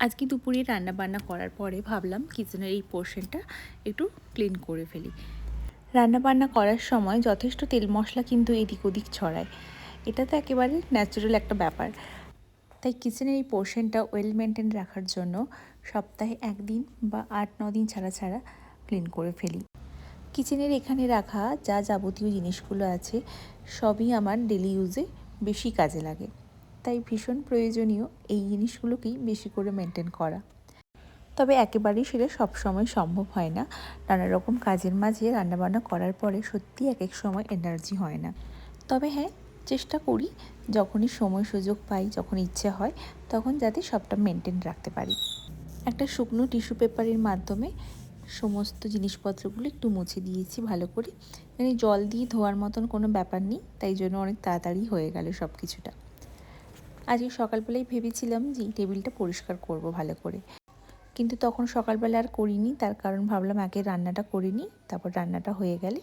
আজকে দুপুরে রান্না বান্না করার পরে ভাবলাম কিচেনের এই পোর্শনটা একটু ক্লিন করে ফেলি। রান্না বান্না করার সময় যথেষ্ট তেল মশলা কিন্তু এদিক ওদিক ছড়ায়, এটা তো একেবারে ন্যাচারাল একটা ব্যাপার। তাই কিচেনের এই পোর্শনটা ওয়েল মেনটেন রাখার জন্য সপ্তাহে 1 দিন বা 8-9 দিন ছাড়া ছাড়া ক্লিন করে ফেলি। কিচেনের এখানে রাখা যা যাবতীয় জিনিসগুলো আছে সবই আমার ডেলি ইউজে বেশি কাজে লাগে, তাই ভীষণ প্রয়োজনীয় এই জিনিসগুলোকেই বেশি করে মেনটেন করা। তবে একেবারেই সেটা সবসময় সম্ভব হয় না। নানা রকম কাজের মাঝে রান্নাবান্না করার পরে সত্যি এক এক সময় এনার্জি হয় না। তবে হ্যাঁ, চেষ্টা করি যখনই সময় সুযোগ পাই, যখন ইচ্ছে হয় তখন যাতে সবটা মেনটেন রাখতে পারি। একটা শুকনো টিস্যু পেপারের মাধ্যমে সমস্ত জিনিসপত্রগুলো একটু মুছে দিয়েছি ভালো করে। মানে জল দিয়ে ধোয়ার মতন কোনো ব্যাপার নেই, তাই জন্য অনেক তাড়াতাড়ি হয়ে গেল সব কিছুটা। আজকে সকালবেলায় ভেবেছিলাম যে এই টেবিলটা পরিষ্কার করব ভালো করে, কিন্তু তখন সকালবেলা আর করিনি। তার কারণ ভাবলাম আগে রান্নাটা করে নিই, তারপর রান্নাটা হয়ে গেলে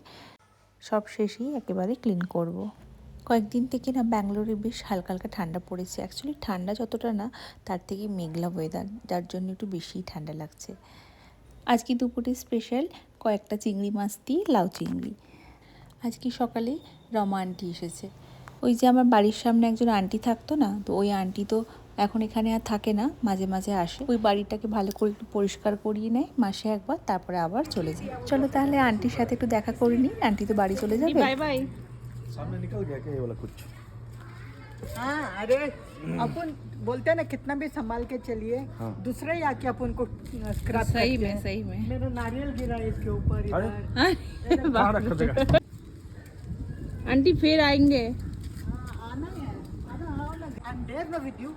সব শেষেই একেবারে ক্লিন করব। কয়েকদিন থেকে না ব্যাঙ্গালোরে বেশ হালকা হালকা ঠান্ডা পড়েছে। অ্যাকচুয়ালি ঠান্ডা যতটা না, তার থেকে মেঘলা ওয়েদার, যার জন্য একটু বেশিই ঠান্ডা লাগছে। আজকে দুপুরে স্পেশাল কয়েকটা চিংড়ি মাছ দিয়ে লাউ চিংড়ি। আজকে সকালে রমা আন্টি এসেছে। ওই যে আমার বাড়ির সামনে একজন আন্টি থাকতো না, তো ওই আন্টি তো এখন এখানে আর থাকে না, মাঝে মাঝে আসে। ওই বাড়িটাকে ভালো করে একটু পরিষ্কার করিয়ে নেয় মাসে একবার, তারপরে আবার চলে যায়। চলো তাহলে আন্টির সাথে একটু দেখা করে নিই। আন্টি তো বাড়ি চলে যাবে। Bye bye. सामने निकल गया क्या ये वाला कुछ? हाँ अरे अपन बोलते हैं ना कितना भी संभाल के चलिए, हाँ। दूसरा ही आके अपन को स्क्रैप सही करते में हैं। सही में। मेरा नारियल गिरा है इसके ऊपर अरे? इधर। कहाँ रखा जगह? आंटी फिर आएंगे। हाँ, आना है, आना, आओ ना। I'm there ना with you.